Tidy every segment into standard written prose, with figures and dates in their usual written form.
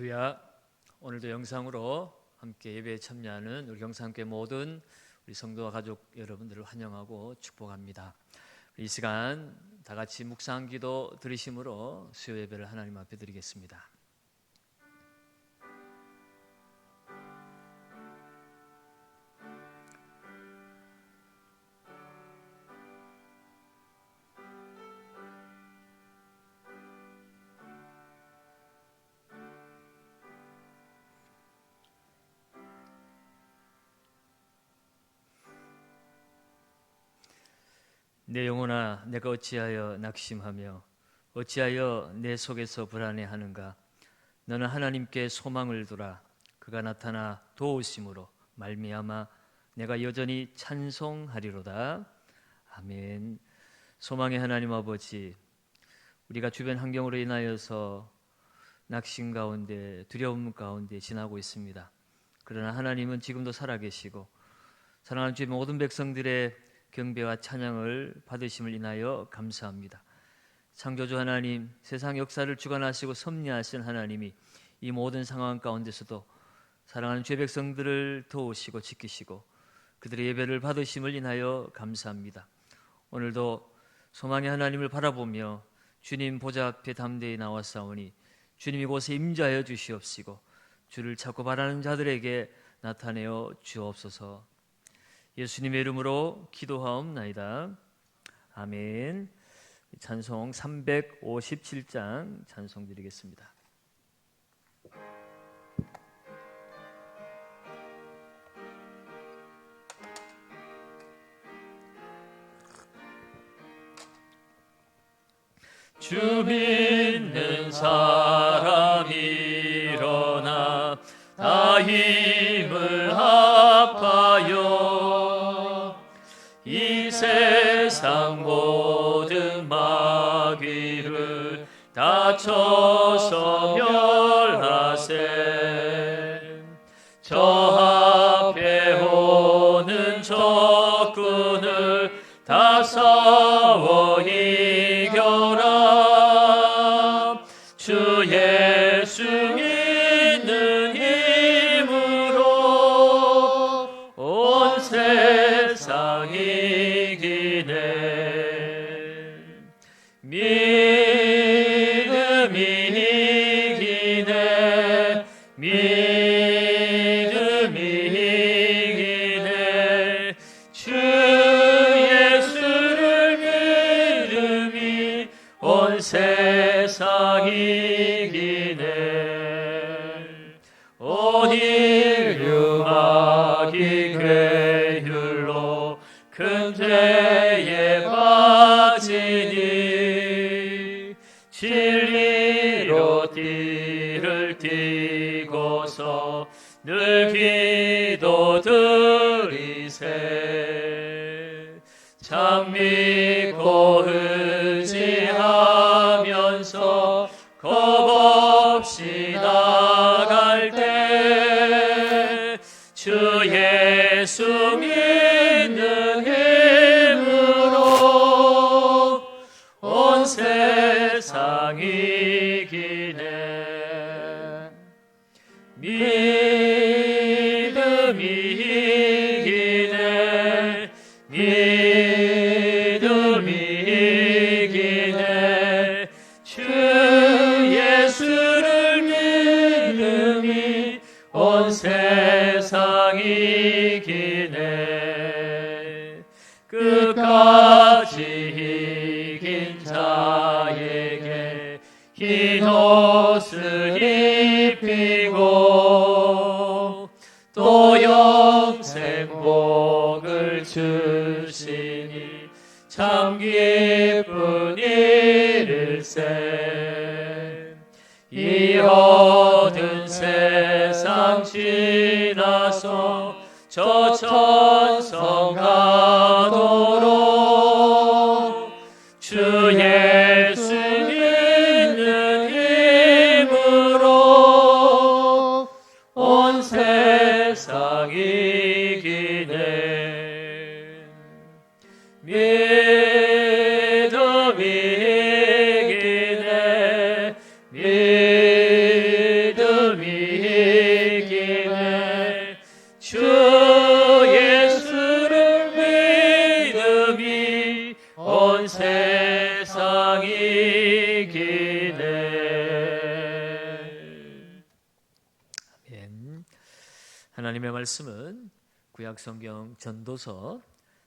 할렐루야. 오늘도 영상으로 함께 예배에 참여하는 우리 경상교회 모든 우리 성도와 가족 여러분들을 환영하고 축복합니다. 이 시간 다 같이 묵상 기도 드리심으로 수요 예배를 하나님 앞에 드리겠습니다. 내 영혼아, 내가 어찌하여 낙심하며 어찌하여 내 속에서 불안해하는가? 너는 하나님께 소망을 두라. 그가 나타나 도우심으로 말미암아 내가 여전히 찬송하리로다. 아멘. 소망의 하나님 아버지, 우리가 주변 환경으로 인하여서 낙심 가운데, 두려움 가운데 지나고 있습니다. 그러나 하나님은 지금도 살아계시고 사랑하는 주의 모든 백성들의 경배와 찬양을 받으심을 인하여 감사합니다. 창조주 하나님, 세상 역사를 주관하시고 섭리하신 하나님이 이 모든 상황 가운데서도 사랑하는 죄 백성들을 도우시고 지키시고 그들의 예배를 받으심을 인하여 감사합니다. 오늘도 소망의 하나님을 바라보며 주님 보좌 앞에 담대히 나왔사오니 주님 이곳에 임재하여 주시옵시고 주를 찾고 바라는 자들에게 나타내어 주옵소서. 예수님의 이름으로 기도하옵나이다. 아멘. 찬송 357장 찬송 드리겠습니다. 주 믿는 사람 일어나 다 힘을 합하여 이 세상 모든 마귀를 다쳐서 멸하세. 저 앞에 오는 적군을 다 싸워 이겨라. 주 예수 믿는 힘으로 온 세상 이기네. 믿음이 이기네. 믿음이 이기네. 주 예수를 믿음이 온 세상 이기네. 온 인류 마귀 괴율로 큰 죄에 빠지니 진리로 띠를 띠고서 늘 기도 드리세. 참 믿고 의지하면서 겁없이 나갈 때 주 예수 믿는 힘으로 온 세상 이기네. 믿음이 이기네. 믿음이 이기네. 주 예수를 믿음이 온 세상 이기네. 끝까지 이긴 자에게 흰 옷을 입히고 또 영생 복을 주시니 참 기쁜 일일세. 이 어두운 세상 지나서 저 천성 가도록 주 예수 믿는 힘으로 온 세상 이기네. 믿음이 이기네. 믿음이 말씀은 구약성경 전도서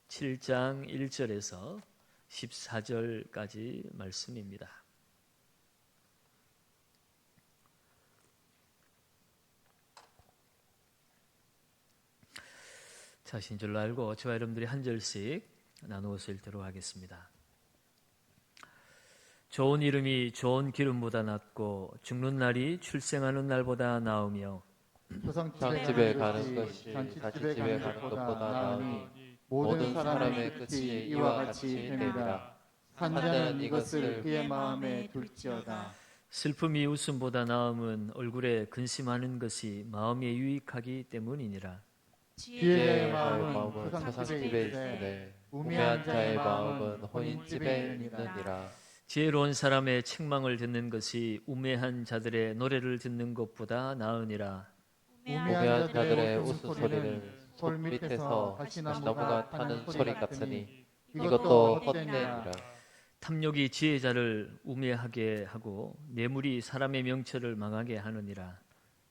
7장 1절에서 14절까지 말씀입니다. 자신 줄로 알고 저와 여러분들이 한 절씩 나누어서 읽도록 하겠습니다. 좋은 이름이 좋은 기름보다 낫고 죽는 날이 출생하는 날보다 나으며 장집에 가는 것이 자취집에 가는 것보다 나으니 모든 사람의 끝이 이와 같이 되리라. 산자는 이것을 그의 마음에 둘지어다. 슬픔이 웃음보다 나음은 얼굴에 근심하는 것이 마음에 유익하기 때문이니라. 지혜의 마음은 초상집에 있으되 우매한 자의 마음은 혼인집에 있느니라. 지혜로운 사람의 책망을 듣는 것이 우매한 자들의 노래를 듣는 것보다 나으니라. 우매한 자들의 웃음소리는 솔 밑에서 가시나무가 타는 소리 같으니 이것도 헛되니라. 탐욕이 지혜자를 우매하게 하고 뇌물이 사람의 명철을 망하게 하느니라.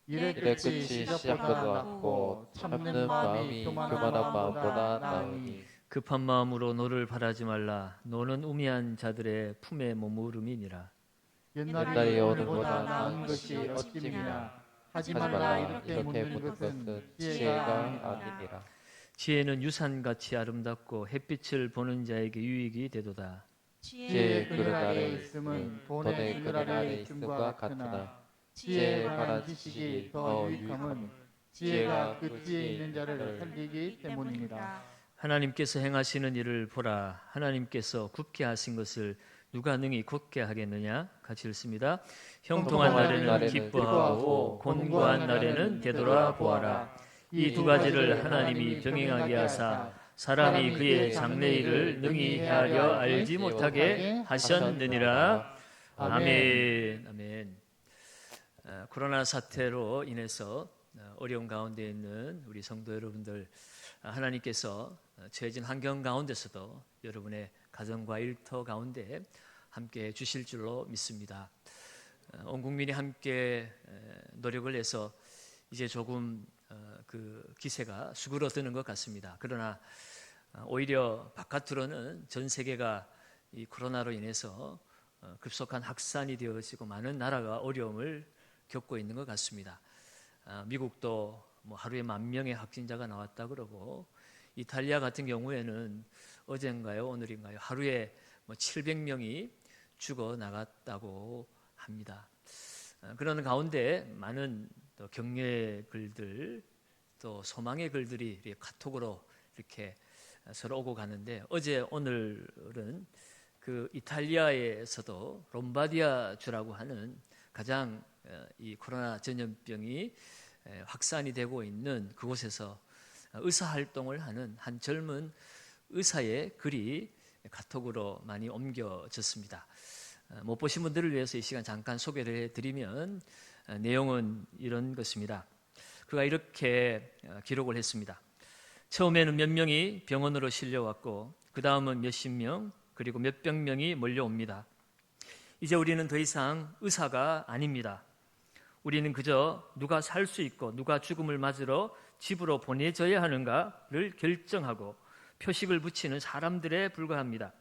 일의 끝이 시작보다 낫고 참는 마음이 교만한 마음보다 나으니 급한 마음으로 노를 바라지 말라. 노는 우매한 자들의 품에 머무름이니라. 옛날이 오늘보다 나은 것이 어찌미냐. 하지 말라 이렇게 묻는 것은 지혜가 아니니라. 지혜는 유산같이 아름답고 햇빛을 보는 자에게 유익이 되도다. 지혜의 그릇 아래 있음은 돈의 그릇 아래 있음과 같으나 지혜에 관한 지식이 더 유익함은 지혜가 끝에 있는 자를 살리기 때문이니라. 하나님께서 행하시는 일을 보라. 하나님께서 굳게 하신 것을 누가 능히 굳게 하겠느냐? 같이 읽습니다. 형통한 날에는 기뻐하고 곤고한 날에는 되돌아보아라. 이 두 가지를 하나님이 병행하게 하사 사람이 그의 장래일을 능히 헤아려 알지 못하게 하셨느니라. 아멘. 아멘. 코로나 사태로 인해서 어려운 가운데 있는 우리 성도 여러분들, 하나님께서 처해진 환경 가운데서도 여러분의 가정과 일터 가운데 함께 주실 줄로 믿습니다. 온 국민이 함께 노력을 해서 이제 조금 그 기세가 수그러드는 것 같습니다. 그러나 오히려 바깥으로는 전 세계가 이 코로나로 인해서 급속한 확산이 되어지고 많은 나라가 어려움을 겪고 있는 것 같습니다. 미국도 뭐 하루에 10,000명의 확진자가 나왔다 그러고, 이탈리아 같은 경우에는 어젠가요 오늘인가요 하루에 700명이 죽어 나갔다고 합니다. 그런 가운데 많은 또 격려의 글들, 또 소망의 글들이 카톡으로 이렇게 서로 오고 가는데, 어제 오늘은 그 이탈리아에서도 롬바디아 주라고 하는 가장 이 코로나 전염병이 확산이 되고 있는 그곳에서 의사 활동을 하는 한 젊은 의사의 글이 카톡으로 많이 옮겨졌습니다. 못 보신 분들을 위해서 이 시간 잠깐 소개를 해드리면, 내용은 이런 것입니다. 그가 이렇게 기록을 했습니다. 처음에는 몇 명이 병원으로 실려왔고 그 다음은 몇십 명, 그리고 몇백 명이 몰려옵니다. 이제 우리는 더 이상 의사가 아닙니다. 우리는 그저 누가 살 수 있고 누가 죽음을 맞으러 집으로 보내져야 하는가를 결정하고 표식을 붙이는 사람들에 불과합니다.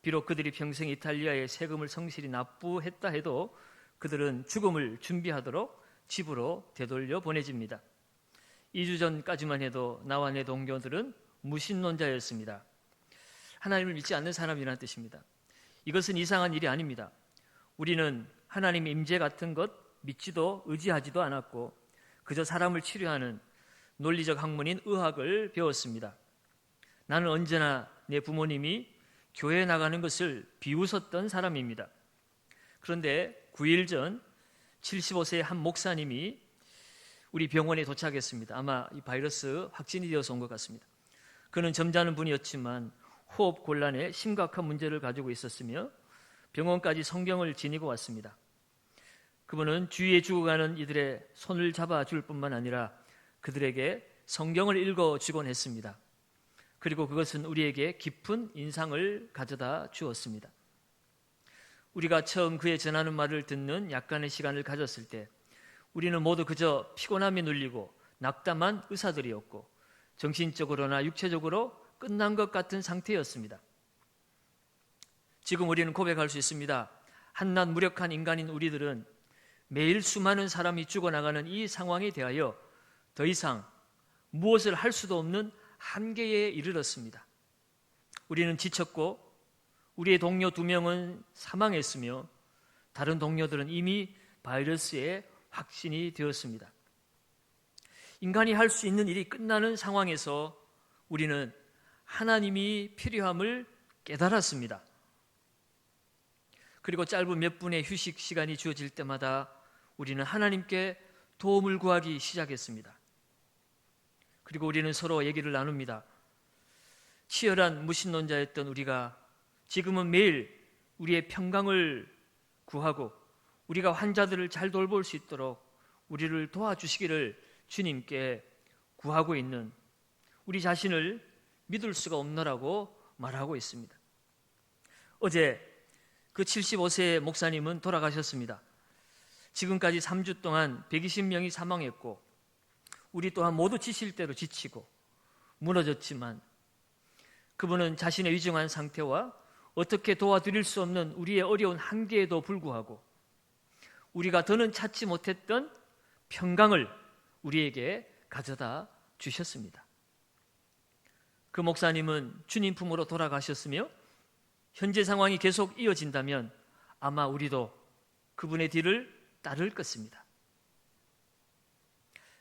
비록 그들이 평생 이탈리아에 세금을 성실히 납부했다 해도 그들은 죽음을 준비하도록 집으로 되돌려 보내집니다. 2주 전까지만 해도 나와 내 동료들은 무신론자였습니다. 하나님을 믿지 않는 사람이라는 뜻입니다. 이것은 이상한 일이 아닙니다. 우리는 하나님의 임재 같은 것 믿지도 의지하지도 않았고 그저 사람을 치료하는 논리적 학문인 의학을 배웠습니다. 나는 언제나 내 부모님이 교회에 나가는 것을 비웃었던 사람입니다. 그런데 9일 전 75세의 한 목사님이 우리 병원에 도착했습니다. 아마 이 바이러스 확진이 되어서 온 것 같습니다. 그는 점잖은 분이었지만 호흡 곤란에 심각한 문제를 가지고 있었으며 병원까지 성경을 지니고 왔습니다. 그분은 주위에 죽어가는 이들의 손을 잡아줄 뿐만 아니라 그들에게 성경을 읽어주곤 했습니다. 그리고 그것은 우리에게 깊은 인상을 가져다 주었습니다. 우리가 처음 그의 전하는 말을 듣는 약간의 시간을 가졌을 때 우리는 모두 그저 피곤함에 눌리고 낙담한 의사들이었고 정신적으로나 육체적으로 끝난 것 같은 상태였습니다. 지금 우리는 고백할 수 있습니다. 한낱 무력한 인간인 우리들은 매일 수많은 사람이 죽어나가는 이 상황에 대하여 더 이상 무엇을 할 수도 없는 한계에 이르렀습니다. 우리는 지쳤고 우리의 동료 2명은 사망했으며 다른 동료들은 이미 바이러스에 확진이 되었습니다. 인간이 할 수 있는 일이 끝나는 상황에서 우리는 하나님이 필요함을 깨달았습니다. 그리고 짧은 몇 분의 휴식 시간이 주어질 때마다 우리는 하나님께 도움을 구하기 시작했습니다. 그리고 우리는 서로 얘기를 나눕니다. 치열한 무신론자였던 우리가 지금은 매일 우리의 평강을 구하고 우리가 환자들을 잘 돌볼 수 있도록 우리를 도와주시기를 주님께 구하고 있는 우리 자신을 믿을 수가 없노라고 말하고 있습니다. 어제 그 75세의 목사님은 돌아가셨습니다. 지금까지 3주 동안 120명이 사망했고 우리 또한 모두 지칠 대로 지치고 무너졌지만 그분은 자신의 위중한 상태와 어떻게 도와드릴 수 없는 우리의 어려운 한계에도 불구하고 우리가 더는 찾지 못했던 평강을 우리에게 가져다 주셨습니다. 그 목사님은 주님 품으로 돌아가셨으며 현재 상황이 계속 이어진다면 아마 우리도 그분의 뒤를 따를 것입니다.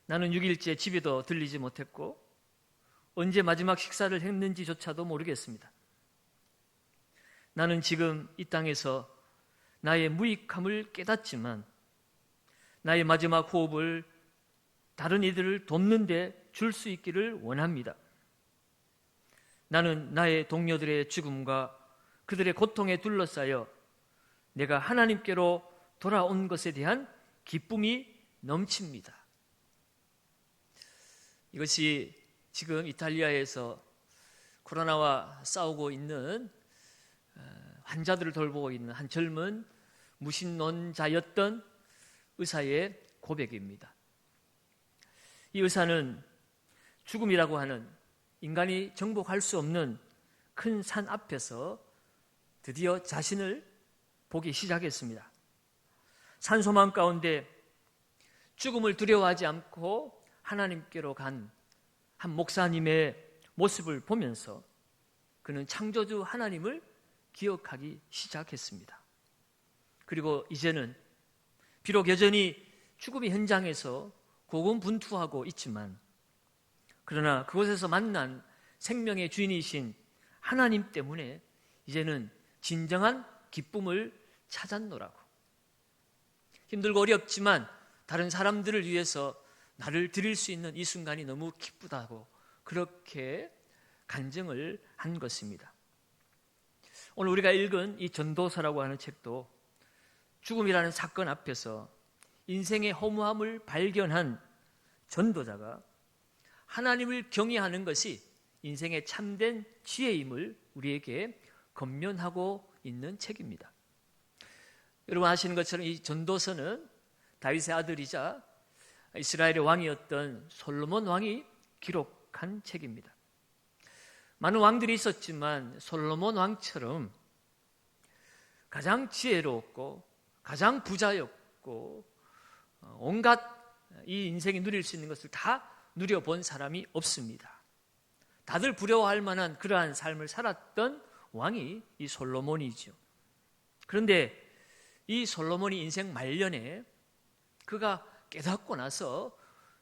나는 6일째 집에도 들리지 못했고 언제 마지막 식사를 했는지조차도 모르겠습니다. 나는 지금 이 땅에서 나의 무익함을 깨닫지만 나의 마지막 호흡을 다른 이들을 돕는 데 줄 수 있기를 원합니다. 나는 나의 동료들의 죽음과 그들의 고통에 둘러싸여 내가 하나님께로 돌아온 것에 대한 기쁨이 넘칩니다. 이것이 지금 이탈리아에서 코로나와 싸우고 있는 환자들을 돌보고 있는 한 젊은 무신론자였던 의사의 고백입니다. 이 의사는 죽음이라고 하는 인간이 정복할 수 없는 큰 산 앞에서 드디어 자신을 보기 시작했습니다. 산소망 가운데 죽음을 두려워하지 않고 하나님께로 간 한 목사님의 모습을 보면서 그는 창조주 하나님을 기억하기 시작했습니다. 그리고 이제는 비록 여전히 죽음의 현장에서 고군분투하고 있지만 그러나 그곳에서 만난 생명의 주인이신 하나님 때문에 이제는 진정한 기쁨을 찾았노라고. 힘들고 어렵지만 다른 사람들을 위해서 나를 드릴 수 있는 이 순간이 너무 기쁘다고 그렇게 간증을 한 것입니다. 오늘 우리가 읽은 이 전도서라고 하는 책도 죽음이라는 사건 앞에서 인생의 허무함을 발견한 전도자가 하나님을 경외하는 것이 인생의 참된 지혜임을 우리에게 권면하고 있는 책입니다. 여러분 아시는 것처럼 이 전도서는 다윗의 아들이자 이스라엘의 왕이었던 솔로몬 왕이 기록한 책입니다. 많은 왕들이 있었지만 솔로몬 왕처럼 가장 지혜로웠고 가장 부자였고 온갖 이 인생이 누릴 수 있는 것을 다 누려본 사람이 없습니다. 다들 부러워할 만한 그러한 삶을 살았던 왕이 이 솔로몬이죠. 그런데 이 솔로몬이 인생 말년에 그가 깨닫고 나서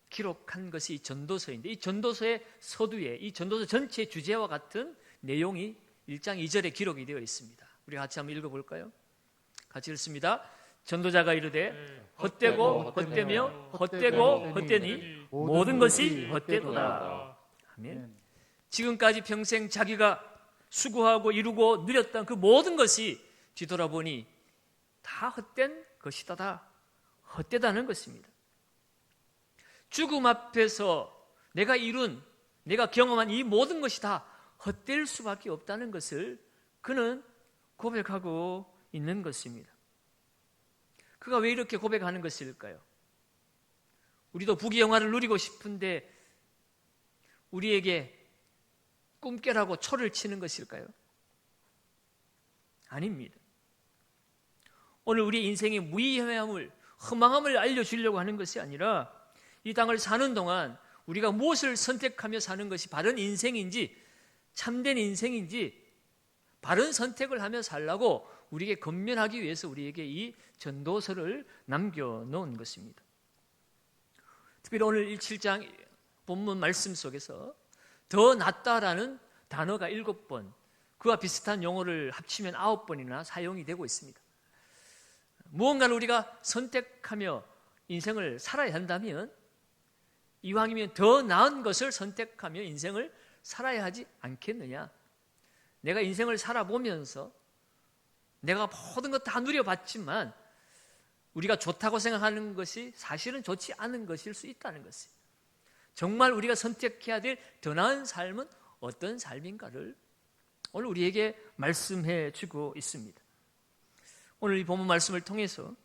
기록한 것이 이 전도서인데 이 전도서의 서두에 이 전도서 전체 주제와 같은 내용이 1장 2절에 기록이 되어 있습니다. 우리 같이 한번 읽어볼까요? 같이 읽습니다. 전도자가 이르되 헛되고 헛되며 헛되고 헛되니 모든 것이 헛되도다. 아멘. 지금까지 평생 자기가 수고하고 이루고 누렸던 그 모든 것이 뒤돌아보니 다 헛된 것이다. 다 헛되다는 것입니다. 죽음 앞에서 내가 이룬, 내가 경험한 이 모든 것이 다 헛될 수밖에 없다는 것을 그는 고백하고 있는 것입니다. 그가 왜 이렇게 고백하는 것일까요? 우리도 부귀영화를 누리고 싶은데 우리에게 꿈깨라고 초를 치는 것일까요? 아닙니다. 오늘 우리 인생의 무의미함을, 허망함을 알려주려고 하는 것이 아니라 이 땅을 사는 동안 우리가 무엇을 선택하며 사는 것이 바른 인생인지, 참된 인생인지 바른 선택을 하며 살라고 우리에게 건면하기 위해서 우리에게 이 전도서를 남겨놓은 것입니다. 특별히 오늘 7장 본문 말씀 속에서 더 낫다라는 단어가 7번, 그와 비슷한 용어를 합치면 9번이나 사용이 되고 있습니다. 무언가를 우리가 선택하며 인생을 살아야 한다면 이왕이면 더 나은 것을 선택하며 인생을 살아야 하지 않겠느냐. 내가 인생을 살아보면서 내가 모든 것 다 누려봤지만 우리가 좋다고 생각하는 것이 사실은 좋지 않은 것일 수 있다는 것이에요. 정말 우리가 선택해야 될 더 나은 삶은 어떤 삶인가를 오늘 우리에게 말씀해 주고 있습니다. 오늘 이 본문 말씀을 통해서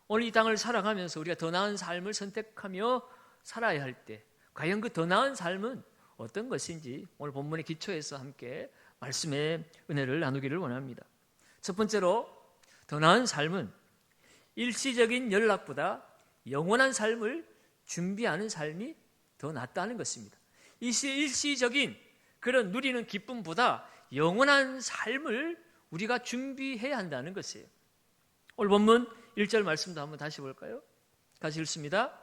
오늘 이 땅을 살아가면서 우리가 더 나은 삶을 선택하며 살아야 할 때 과연 그 더 나은 삶은 어떤 것인지 오늘 본문의 기초에서 함께 말씀의 은혜를 나누기를 원합니다. 첫 번째로 더 나은 삶은 일시적인 연락보다 영원한 삶을 준비하는 삶이 더 낫다는 것입니다. 일시적인 그런 누리는 기쁨보다 영원한 삶을 우리가 준비해야 한다는 것이에요. 오늘 본문 1절 말씀도 한번 다시 볼까요? 같이 읽습니다.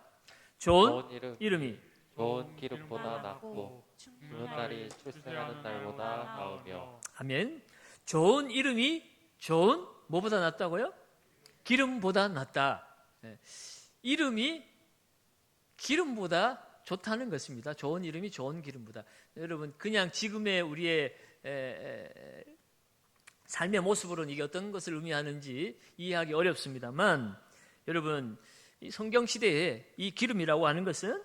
좋은 이름이 좋은 기름보다 낫고 죽는 날이 출생하는 날보다 나으며. 아멘. 좋은 이름이 좋은 뭐보다 낫다고요? 기름보다 낫다. 이름이 기름보다 좋다는 것입니다. 좋은 이름이 좋은 기름보다. 여러분 그냥 지금의 우리의 삶의 모습으로는 이게 어떤 것을 의미하는지 이해하기 어렵습니다만 여러분 이 성경 시대에 이 기름이라고 하는 것은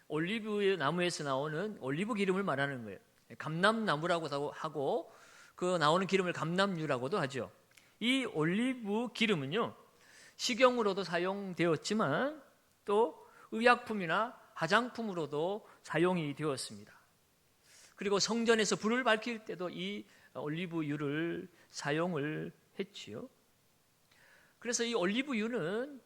올리브 나무에서 나오는 올리브 기름을 말하는 거예요. 감람나무라고 하고 그 나오는 기름을 감람유라고도 하죠. 이 올리브 기름은요 식용으로도 사용되었지만 또 의약품이나 화장품으로도 사용이 되었습니다. 그리고 성전에서 불을 밝힐 때도 이 올리브유를 사용을 했지요. 그래서 이 올리브유는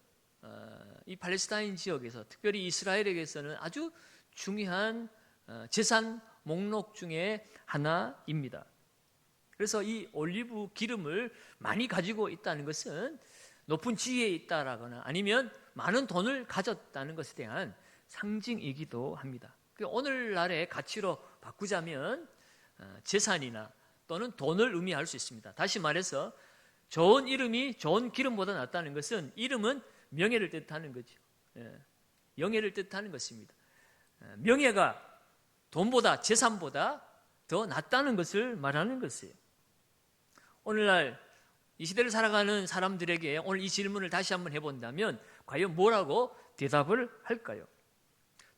이 팔레스타인 지역에서 특별히 이스라엘에게서는 아주 중요한 재산 목록 중에 하나입니다. 그래서 이 올리브 기름을 많이 가지고 있다는 것은 높은 지위에 있다라거나 아니면 많은 돈을 가졌다는 것에 대한 상징이기도 합니다. 오늘날의 가치로 바꾸자면 재산이나 또는 돈을 의미할 수 있습니다. 다시 말해서 좋은 이름이 좋은 기름보다 낫다는 것은 이름은 명예를 뜻하는 거죠. 명예를 뜻하는 것입니다. 명예가 돈보다 재산보다 더 낫다는 것을 말하는 것이에요. 오늘날 이 시대를 살아가는 사람들에게 오늘 이 질문을 다시 한번 해본다면 과연 뭐라고 대답을 할까요?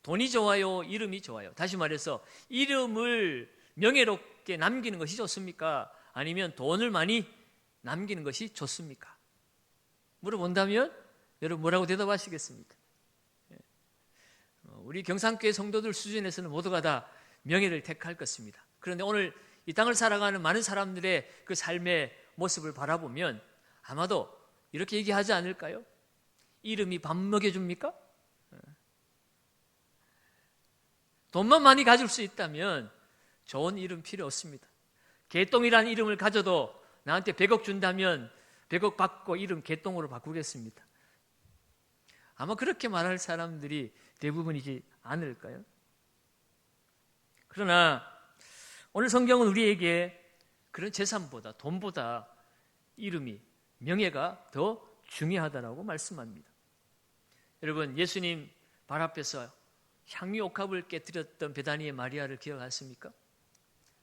돈이 좋아요? 이름이 좋아요? 다시 말해서 이름을 명예롭게 남기는 것이 좋습니까? 아니면 돈을 많이 남기는 것이 좋습니까? 물어본다면 여러분 뭐라고 대답하시겠습니까? 우리 경상교회 성도들 수준에서는 모두가 다 명예를 택할 것입니다. 그런데 오늘 이 땅을 살아가는 많은 사람들의 그 삶의 모습을 바라보면 아마도 이렇게 얘기하지 않을까요? 이름이 밥 먹여줍니까? 돈만 많이 가질 수 있다면 좋은 이름 필요 없습니다. 개똥이라는 이름을 가져도 나한테 100억 준다면 100억 받고 이름 개똥으로 바꾸겠습니다. 아마 그렇게 말할 사람들이 대부분이지 않을까요? 그러나 오늘 성경은 우리에게 그런 재산보다 돈보다 이름이 명예가 더 중요하다라고 말씀합니다. 여러분 예수님 발 앞에서 향유 옥합을 깨뜨렸던 베다니의 마리아를 기억하십니까?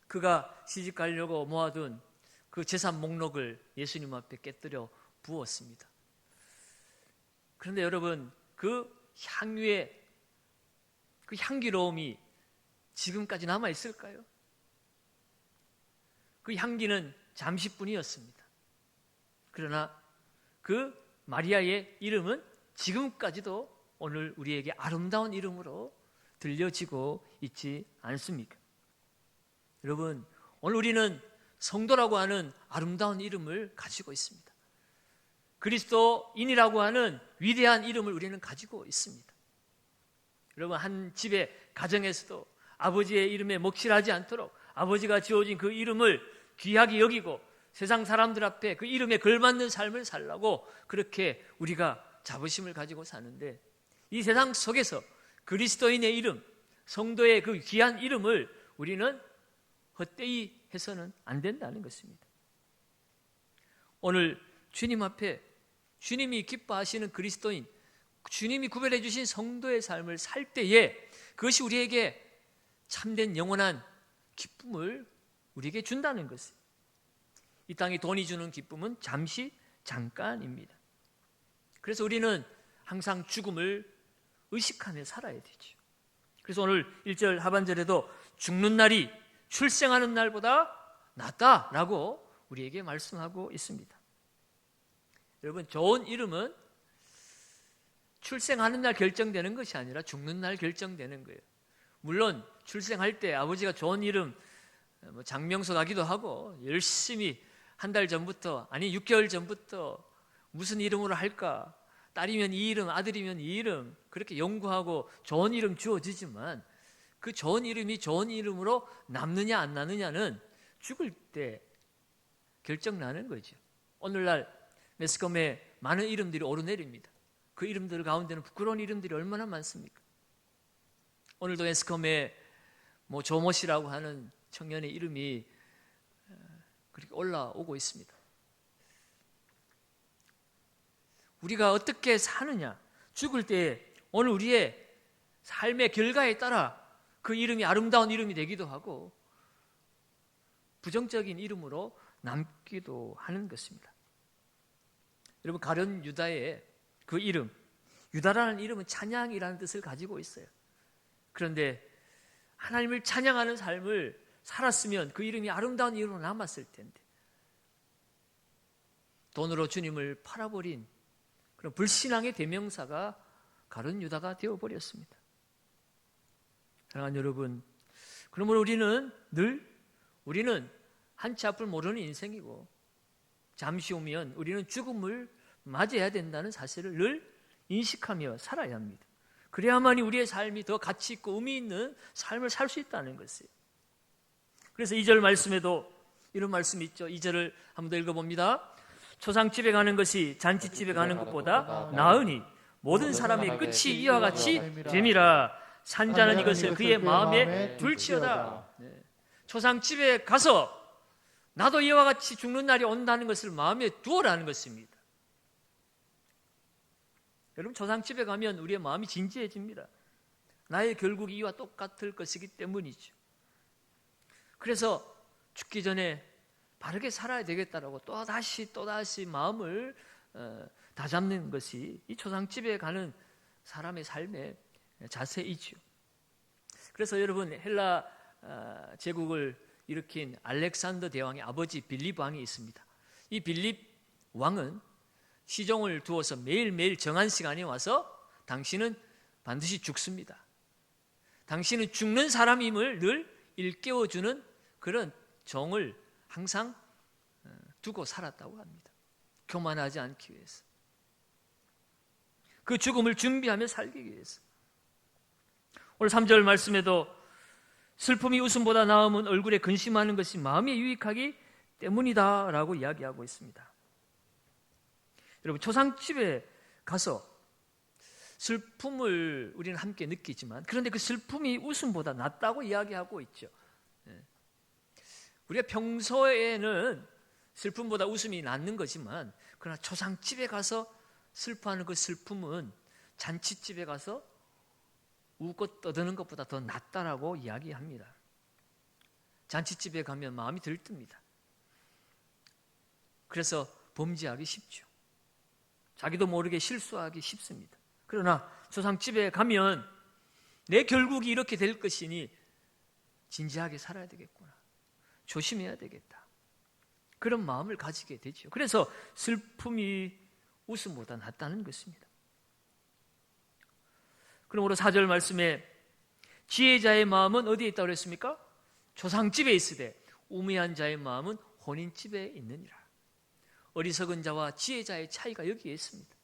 그가 시집 가려고 모아둔 그 재산 목록을 예수님 앞에 깨뜨려 부었습니다. 그런데 여러분 그 향유의 그 향기로움이 지금까지 남아 있을까요? 그 향기는 잠시뿐이었습니다. 그러나 그 마리아의 이름은 지금까지도 오늘 우리에게 아름다운 이름으로 들려지고 있지 않습니까? 여러분, 오늘 우리는 성도라고 하는 아름다운 이름을 가지고 있습니다. 그리스도인이라고 하는 위대한 이름을 우리는 가지고 있습니다. 여러분, 한 집의 가정에서도 아버지의 이름에 먹칠하지 않도록 아버지가 지어진 그 이름을 귀하게 여기고 세상 사람들 앞에 그 이름에 걸맞는 삶을 살라고 그렇게 우리가 자부심을 가지고 사는데, 이 세상 속에서 그리스도인의 이름, 성도의 그 귀한 이름을 우리는 헛되이 해서는 안 된다는 것입니다. 오늘 주님 앞에 주님이 기뻐하시는 그리스도인, 주님이 구별해 주신 성도의 삶을 살 때에 그것이 우리에게 참된 영원한 기쁨을 우리에게 준다는 것이에요. 이 땅에 돈이 주는 기쁨은 잠시 잠깐입니다. 그래서 우리는 항상 죽음을 의식하며 살아야 되죠. 그래서 오늘 1절 하반절에도 죽는 날이 출생하는 날보다 낫다라고 우리에게 말씀하고 있습니다. 여러분, 좋은 이름은 출생하는 날 결정되는 것이 아니라 죽는 날 결정되는 거예요. 물론 출생할 때 아버지가 좋은 이름 장명소 가기도 하고 열심히 한 달 전부터, 아니 6개월 전부터 무슨 이름으로 할까, 딸이면 이 이름, 아들이면 이 이름, 그렇게 연구하고 좋은 이름 주어지지만 그 좋은 이름이 좋은 이름으로 남느냐 안 남느냐는 죽을 때 결정나는 거죠. 오늘날 매스컴에 많은 이름들이 오르내립니다. 그 이름들 가운데는 부끄러운 이름들이 얼마나 많습니까? 오늘도 매스컴에 조모 씨라고 하는 청년의 이름이 그렇게 올라오고 있습니다. 우리가 어떻게 사느냐, 죽을 때 오늘 우리의 삶의 결과에 따라 그 이름이 아름다운 이름이 되기도 하고 부정적인 이름으로 남기도 하는 것입니다. 여러분, 가룟 유다의 그 이름, 유다라는 이름은 찬양이라는 뜻을 가지고 있어요. 그런데 하나님을 찬양하는 삶을 살았으면 그 이름이 아름다운 이름으로 남았을 텐데, 돈으로 주님을 팔아버린 그런 불신앙의 대명사가 가룟 유다가 되어버렸습니다. 사랑하는 여러분, 그러므로 우리는 한치 앞을 모르는 인생이고 잠시 후면 우리는 죽음을 맞이해야 된다는 사실을 늘 인식하며 살아야 합니다. 그래야만이 우리의 삶이 더 가치 있고 의미 있는 삶을 살 수 있다는 것이에요. 그래서 2절 말씀에도 이런 말씀이 있죠. 2절을 한번 더 읽어봅니다. 초상집에 가는 것이 잔치집에 가는 것보다 나으니 모든 사람의 끝이 이와 같이 됨이라. 산자는 이것을 그의 마음에 둘지어다. 초상집에 가서 나도 이와 같이 죽는 날이 온다는 것을 마음에 두어라는 것입니다. 여러분, 초상집에 가면 우리의 마음이 진지해집니다. 나의 결국이 이와 똑같을 것이기 때문이죠. 그래서 죽기 전에 바르게 살아야 되겠다라고 또다시 마음을 다잡는 것이 이 초상집에 가는 사람의 삶의 자세이죠. 그래서 여러분, 헬라 제국을 일으킨 알렉산더 대왕의 아버지 빌립 왕이 있습니다. 이 빌립 왕은 시종을 두어서 매일매일 정한 시간에 와서 당신은 반드시 죽습니다. 당신은 죽는 사람임을 늘 일깨워주는 그런 정을 항상 두고 살았다고 합니다. 교만하지 않기 위해서, 그 죽음을 준비하며 살기 위해서. 오늘 3절 말씀에도 슬픔이 웃음보다 나음은 얼굴에 근심하는 것이 마음에 유익하기 때문이다 라고 이야기하고 있습니다. 여러분, 초상집에 가서 슬픔을 우리는 함께 느끼지만, 그런데 그 슬픔이 웃음보다 낫다고 이야기하고 있죠. 우리가 평소에는 슬픔보다 웃음이 낫는 거지만, 그러나 초상집에 가서 슬퍼하는 그 슬픔은 잔치집에 가서 웃고 떠드는 것보다 더 낫다라고 이야기합니다. 잔치집에 가면 마음이 들뜹니다. 그래서 범죄하기 쉽죠. 자기도 모르게 실수하기 쉽습니다. 그러나 초상집에 가면 내 결국이 이렇게 될 것이니 진지하게 살아야 되겠구나, 조심해야 되겠다, 그런 마음을 가지게 되죠. 그래서 슬픔이 웃음보다 낫다는 것입니다. 그러므로 4절 말씀에 지혜자의 마음은 어디에 있다고 그랬습니까? 조상집에 있으되 우매한 자의 마음은 혼인집에 있느니라. 어리석은 자와 지혜자의 차이가 여기에 있습니다.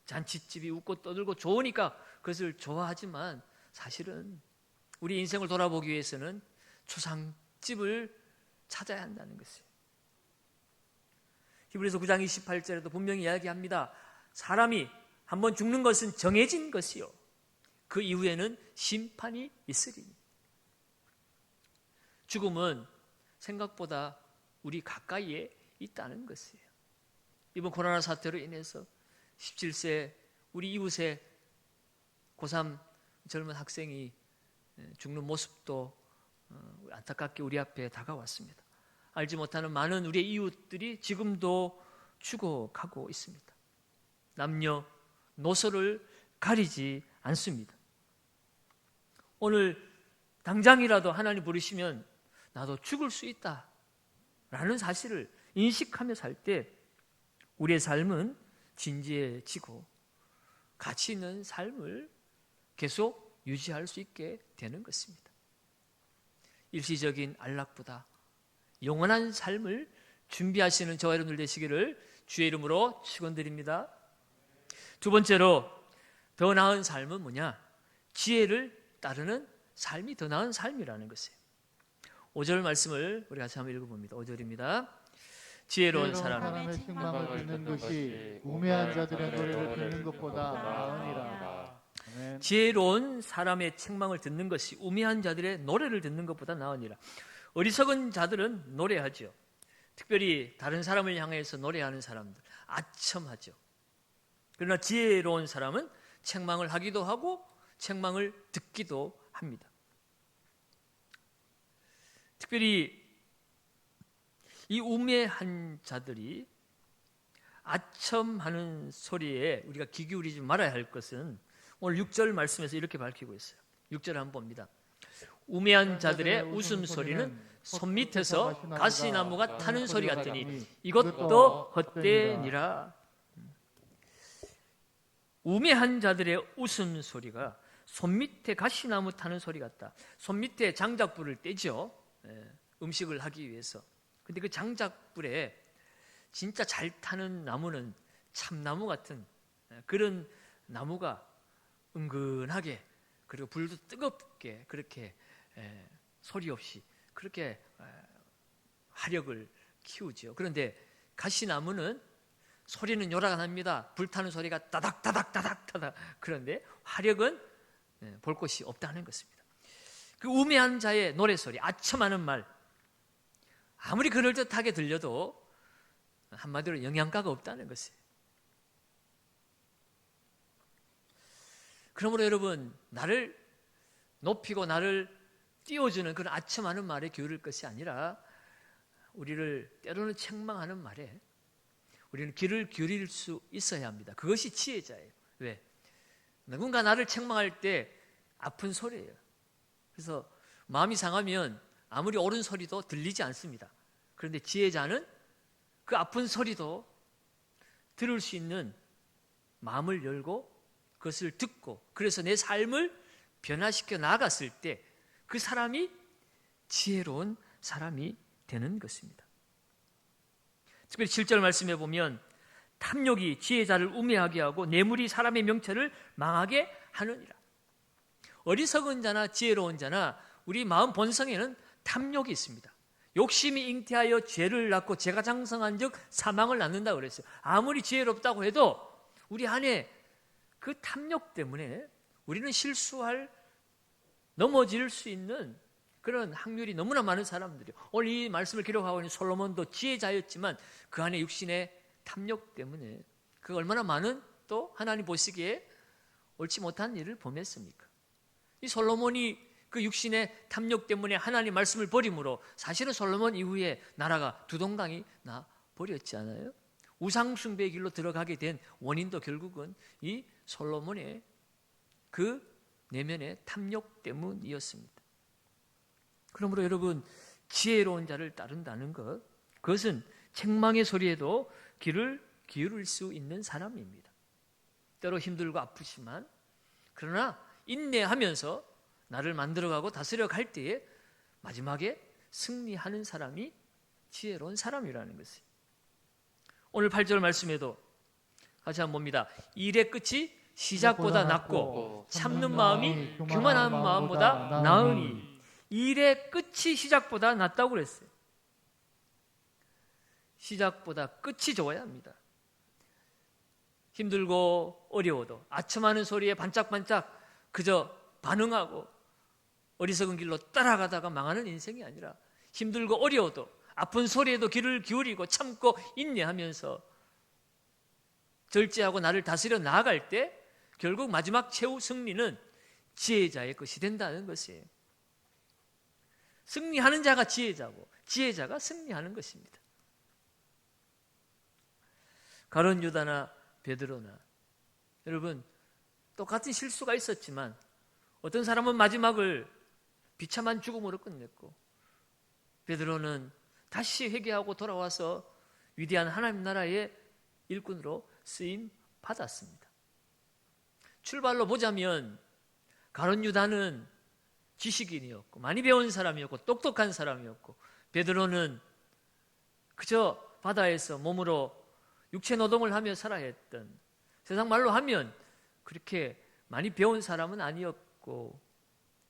잔치집이 웃고 떠들고 좋으니까 그것을 좋아하지만 사실은 우리 인생을 돌아보기 위해서는 조상집을 찾아야 한다는 것이에요. 히브리서 9장 28절에도 분명히 이야기합니다. 사람이 한번 죽는 것은 정해진 것이요 그 이후에는 심판이 있으리니. 죽음은 생각보다 우리 가까이에 있다는 것이에요. 이번 코로나 사태로 인해서 17세 우리 이웃의 고3 젊은 학생이 죽는 모습도 안타깝게 우리 앞에 다가왔습니다. 알지 못하는 많은 우리의 이웃들이 지금도 죽어가고 있습니다. 남녀 노소를 가리지 않습니다. 오늘 당장이라도 하나님 부르시면 나도 죽을 수 있다라는 사실을 인식하며 살 때 우리의 삶은 진지해지고 가치 있는 삶을 계속 유지할 수 있게 되는 것입니다. 일시적인 안락보다 영원한 삶을 준비하시는 저와 여러분들 되시기를 주의 이름으로 축원드립니다. 두 번째로 더 나은 삶은 뭐냐? 지혜를 따르는 삶이 더 나은 삶이라는 것이에요. 5절 말씀을 우리 같이 한번 읽어봅니다. 5절입니다. 지혜로운 사람의 책망을 듣는 것이 우매한 자들의 노래를 듣는 것보다 나으니라. 아멘. 지혜로운 사람의 책망을 듣는 것이 우매한 자들의 노래를 듣는 것보다 나으니라. 어리석은 자들은 노래하죠. 특별히 다른 사람을 향해서 노래하는 사람들 아첨하죠. 그러나 지혜로운 사람은 책망을 하기도 하고 책망을 듣기도 합니다. 특별히 이 우매한 자들이 아첨하는 소리에 우리가 귀 기울이지 말아야 할 것은 오늘 6절 말씀에서 이렇게 밝히고 있어요. 6절 한번 봅니다. 우매한 자들의 웃음소리는 손밑에서 가시나무가 타는 소리 같으니 이것도 헛되니라. 우매한 자들의 웃음소리가 손밑에 가시나무 타는 소리 같다. 손밑에 장작불을 떼죠. 음식을 하기 위해서. 근데 그 장작불에 진짜 잘 타는 나무는 참나무 같은 그런 나무가 은근하게 그리고 불도 뜨겁게 그렇게 소리 없이 그렇게 화력을 키우죠. 그런데 가시나무는 소리는 요란합니다. 불타는 소리가 따닥따닥따닥따닥. 그런데 화력은 볼 곳이 없다는 것입니다. 그 우매한 자의 노래소리, 아첨하는 말, 아무리 그럴듯하게 들려도 한마디로 영양가가 없다는 것이에요. 그러므로 여러분, 나를 높이고 나를 띄워주는 그런 아첨하는 말에 기울일 것이 아니라 우리를 때로는 책망하는 말에 우리는 귀를 기울일 수 있어야 합니다. 그것이 지혜자예요. 왜? 누군가 나를 책망할 때 아픈 소리예요. 그래서 마음이 상하면 아무리 옳은 소리도 들리지 않습니다. 그런데 지혜자는 그 아픈 소리도 들을 수 있는 마음을 열고 그것을 듣고 그래서 내 삶을 변화시켜 나아갔을 때 그 사람이 지혜로운 사람이 되는 것입니다. 특별히 7절 말씀에 보면 탐욕이 지혜자를 우매하게 하고 뇌물이 사람의 명철을 망하게 하느니라. 어리석은 자나 지혜로운 자나 우리 마음 본성에는 탐욕이 있습니다. 욕심이 잉태하여 죄를 낳고 죄가 장성한 즉 사망을 낳는다고 그랬어요. 아무리 지혜롭다고 해도 우리 안에 그 탐욕 때문에 우리는 실수할 넘어질 수 있는 그런 확률이 너무나 많은 사람들이에요. 오늘 이 말씀을 기록하고 있는 솔로몬도 지혜자였지만 그 안에 육신의 탐욕 때문에 그 얼마나 많은 또 하나님 보시기에 옳지 못한 일을 범했습니까? 이 솔로몬이 그 육신의 탐욕 때문에 하나님 말씀을 버림으로 사실은 솔로몬 이후에 나라가 두동강이 나 버렸지 않아요? 우상숭배의 길로 들어가게 된 원인도 결국은 이 솔로몬의 그 내면의 탐욕 때문이었습니다. 그러므로 여러분 지혜로운 자를 따른다는 것 그것은 책망의 소리에도 귀를 기울일 수 있는 사람입니다. 때로 힘들고 아프지만 그러나 인내하면서 나를 만들어가고 다스려갈 때에 마지막에 승리하는 사람이 지혜로운 사람이라는 것이에요. 오늘 8절 말씀에도 같이 한번 봅니다. 일의 끝이 시작보다 낫고 참는 마음이 교만한 마음보다 나으니. 일의 끝이 시작보다 낫다고 그랬어요. 시작보다 끝이 좋아야 합니다. 힘들고 어려워도 아첨하는 소리에 반짝반짝 그저 반응하고 어리석은 길로 따라가다가 망하는 인생이 아니라 힘들고 어려워도 아픈 소리에도 귀를 기울이고 참고 인내하면서 절제하고 나를 다스려 나아갈 때 결국 마지막 최후 승리는 지혜자의 것이 된다는 것이에요. 승리하는 자가 지혜자고 지혜자가 승리하는 것입니다. 가룟 유다나 베드로나 여러분 똑같은 실수가 있었지만 어떤 사람은 마지막을 비참한 죽음으로 끝냈고 베드로는 다시 회개하고 돌아와서 위대한 하나님 나라의 일꾼으로 쓰임 받았습니다. 출발로 보자면 가룟 유다는 지식인이었고 많이 배운 사람이었고 똑똑한 사람이었고 베드로는 그저 바다에서 몸으로 육체 노동을 하며 살아야 했던 세상 말로 하면 그렇게 많이 배운 사람은 아니었고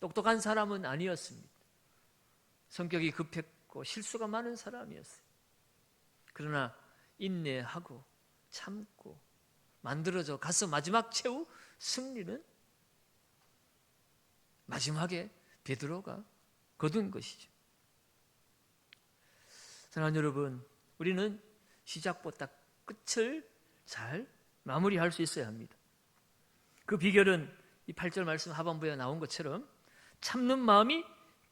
똑똑한 사람은 아니었습니다. 성격이 급했고 실수가 많은 사람이었어요. 그러나 인내하고 참고 만들어져 가서 마지막 최후 승리는 마지막에 베드로가 거둔 것이죠. 사랑하는 여러분, 우리는 시작보다 끝을 잘 마무리할 수 있어야 합니다. 그 비결은 이 8절 말씀 하반부에 나온 것처럼 참는 마음이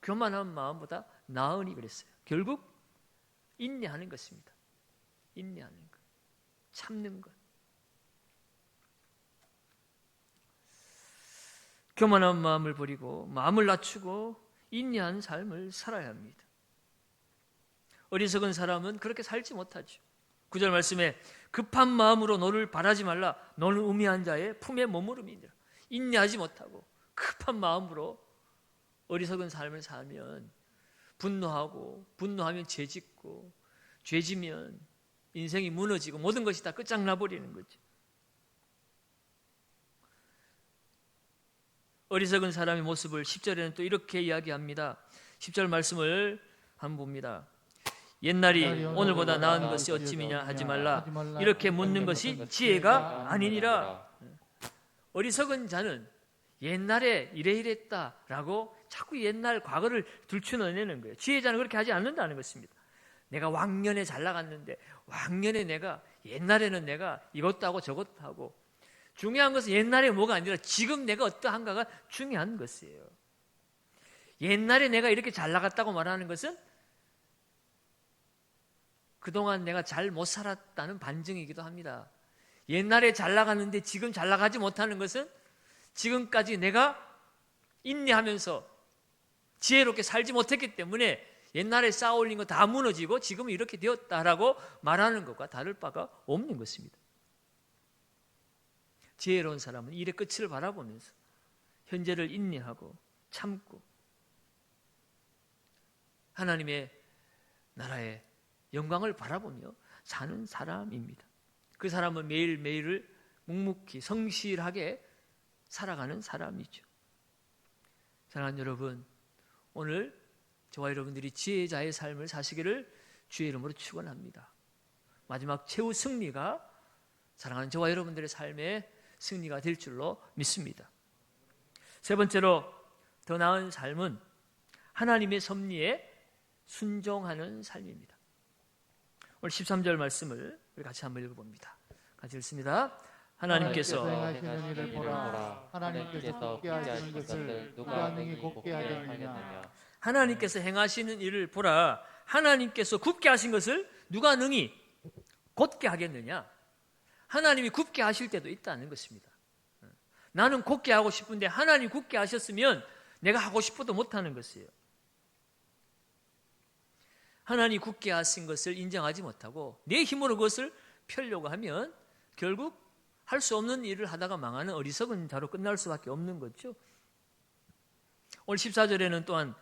교만한 마음보다 나으니 그랬어요. 결국 인내하는 것입니다. 인내하는 것, 참는 것. 교만한 마음을 버리고 마음을 낮추고 인내한 삶을 살아야 합니다. 어리석은 사람은 그렇게 살지 못하죠. 9절 말씀에 급한 마음으로 너를 바라지 말라. 너는 우매한 자의 품에 머무름이니라. 인내하지 못하고 급한 마음으로 어리석은 삶을 살면 분노하고 분노하면 죄짓고 죄지면 인생이 무너지고 모든 것이 다 끝장나버리는 거죠. 어리석은 사람의 모습을 10절에는 또 이렇게 이야기합니다. 10절 말씀을 한번 봅니다. 옛날이 오늘보다 나은 것이 어찌미냐 하지 말라. 이렇게 묻는 것이 지혜가 아니니라. 어리석은 자는 옛날에 이랬다라고 자꾸 옛날 과거를 들추어내는 거예요. 지혜자는 그렇게 하지 않는다는 것입니다. 내가 왕년에 잘 나갔는데 왕년에 내가 옛날에는 내가 이것도 하고 저것도 하고 중요한 것은 옛날에 뭐가 아니라 지금 내가 어떠한가가 중요한 것이에요. 옛날에 내가 이렇게 잘 나갔다고 말하는 것은 그동안 내가 잘 못 살았다는 반증이기도 합니다. 옛날에 잘 나갔는데 지금 잘 나가지 못하는 것은 지금까지 내가 인내하면서 지혜롭게 살지 못했기 때문에 옛날에 쌓아올린 거 다 무너지고 지금은 이렇게 되었다라고 말하는 것과 다를 바가 없는 것입니다. 지혜로운 사람은 일의 끝을 바라보면서 현재를 인내하고 참고 하나님의 나라의 영광을 바라보며 사는 사람입니다. 그 사람은 매일매일을 묵묵히 성실하게 살아가는 사람이죠. 사랑하는 여러분, 오늘 저와 여러분들이 지혜자의 삶을 사시기를 주의 이름으로 축원합니다. 마지막 최후 승리가 사랑하는 저와 여러분들의 삶의 승리가 될 줄로 믿습니다. 세 번째로 더 나은 삶은 하나님의 섭리에 순종하는 삶입니다. 오늘 13절 말씀을 우리 같이 한번 읽어봅니다. 같이 읽습니다. 하나님께서 행하시는 일을 보라. 하나님께서 곱게 하시는 것을 누가 능히 곱게 하겠느냐. 하나님께서 행하시는 일을 보라. 하나님께서 굽게 하신 것을 누가 능히 곧게 하겠느냐. 하나님이 굽게 하실 때도 있다는 것입니다. 나는 곧게 하고 싶은데 하나님이 굽게 하셨으면 내가 하고 싶어도 못하는 것이에요. 하나님이 굽게 하신 것을 인정하지 못하고 내 힘으로 그것을 펴려고 하면 결국 할 수 없는 일을 하다가 망하는 어리석은 자로 끝날 수밖에 없는 거죠. 오늘 14절에는 또한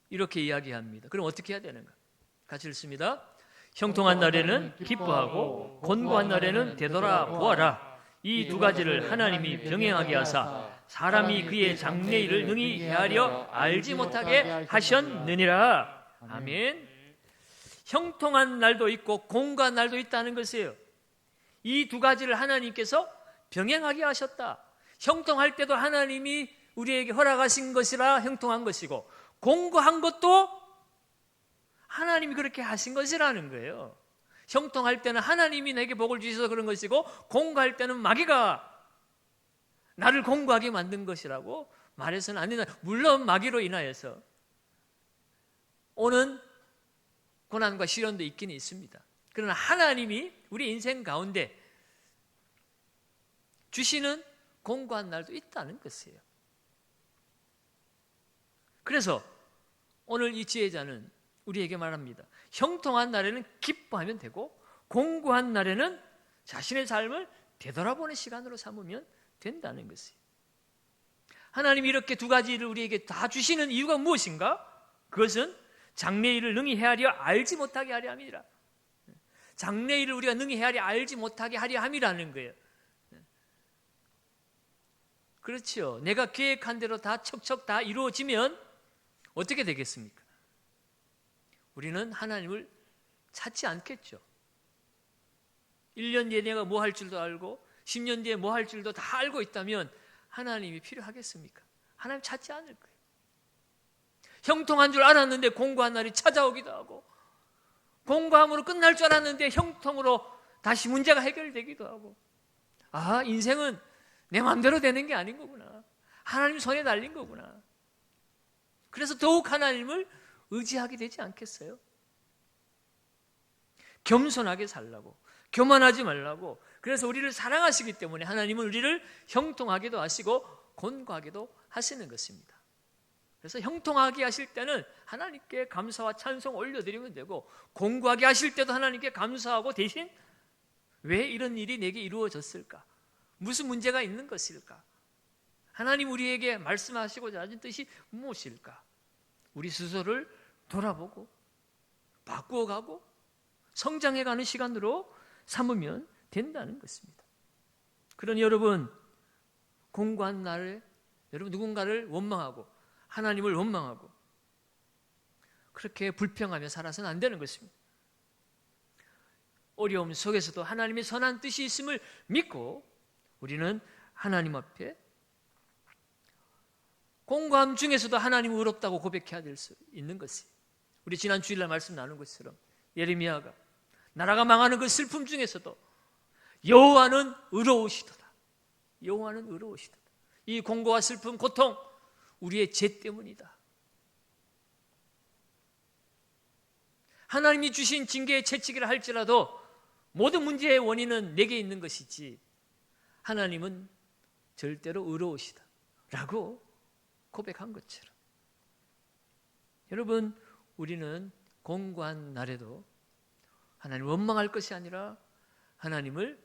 이렇게 이야기합니다. 그럼 어떻게 해야 되는가? 같이 읽습니다. 형통한 날에는 기뻐하고 곤고한 날에는 되돌아보아라. 이 두 가지를 하나님이 병행하게 하사 사람이 그의 장래일을 능히 헤아려 알지 못하게 하셨느니라. 아멘. 형통한 날도 있고 곤고한 날도 있다는 것이에요. 이 두 가지를 하나님께서 병행하게 하셨다. 형통할 때도 하나님이 우리에게 허락하신 것이라 형통한 것이고, 곤고한 것도 하나님이 그렇게 하신 것이라는 거예요. 형통할 때는 하나님이 내게 복을 주셔서 그런 것이고, 곤고할 때는 마귀가 나를 곤고하게 만든 것이라고 말해서는 안 된다. 물론 마귀로 인하여서 오는 고난과 시련도 있긴 있습니다. 그러나 하나님이 우리 인생 가운데 주시는 곤고한 날도 있다는 것이에요. 그래서 오늘 이 지혜자는 우리에게 말합니다. 형통한 날에는 기뻐하면 되고, 곤고한 날에는 자신의 삶을 되돌아보는 시간으로 삼으면 된다는 것이에요. 하나님이 이렇게 두 가지를 우리에게 다 주시는 이유가 무엇인가? 그것은 장래일을 능히 헤아려 알지 못하게 하려 함이라. 장래일을 우리가 능히 헤아려 알지 못하게 하려 함이라는 거예요. 그렇죠. 내가 계획한 대로 다 척척 다 이루어지면 어떻게 되겠습니까? 우리는 하나님을 찾지 않겠죠. 1년 뒤에 내가 뭐 할 줄도 알고 10년 뒤에 뭐 할 줄도 다 알고 있다면 하나님이 필요하겠습니까? 하나님 찾지 않을 거예요. 형통한 줄 알았는데 곤고한 날이 찾아오기도 하고, 곤고함으로 끝날 줄 알았는데 형통으로 다시 문제가 해결되기도 하고, 아, 인생은 내 마음대로 되는 게 아닌 거구나. 하나님 손에 달린 거구나. 그래서 더욱 하나님을 의지하게 되지 않겠어요? 겸손하게 살라고, 교만하지 말라고. 그래서 우리를 사랑하시기 때문에 하나님은 우리를 형통하게도 하시고 곤고하게도 하시는 것입니다. 그래서 형통하게 하실 때는 하나님께 감사와 찬송 올려드리면 되고, 곤고하게 하실 때도 하나님께 감사하고 대신 왜 이런 일이 내게 이루어졌을까? 무슨 문제가 있는 것일까? 하나님 우리에게 말씀하시고자 하신 뜻이 무엇일까? 우리 스스로를 돌아보고 바꾸어가고 성장해가는 시간으로 삼으면 된다는 것입니다. 그러니 여러분, 곤고한 날에 여러분 누군가를 원망하고 하나님을 원망하고 그렇게 불평하며 살아서는 안 되는 것입니다. 어려움 속에서도 하나님의 선한 뜻이 있음을 믿고 우리는 하나님 앞에 곤고함 중에서도 하나님은 의롭다고 고백해야 될 수 있는 것이에요. 우리 지난 주일날 말씀 나눈 것처럼 예레미야가 나라가 망하는 그 슬픔 중에서도 여호와는 의로우시도다. 여호와는 의로우시도다. 이 공고와 슬픔, 고통, 우리의 죄 때문이다. 하나님이 주신 징계의 채찍이라 할지라도 모든 문제의 원인은 내게 있는 것이지 하나님은 절대로 의로우시다 라고 고백한 것처럼, 여러분, 우리는 공고한 날에도 하나님을 원망할 것이 아니라 하나님을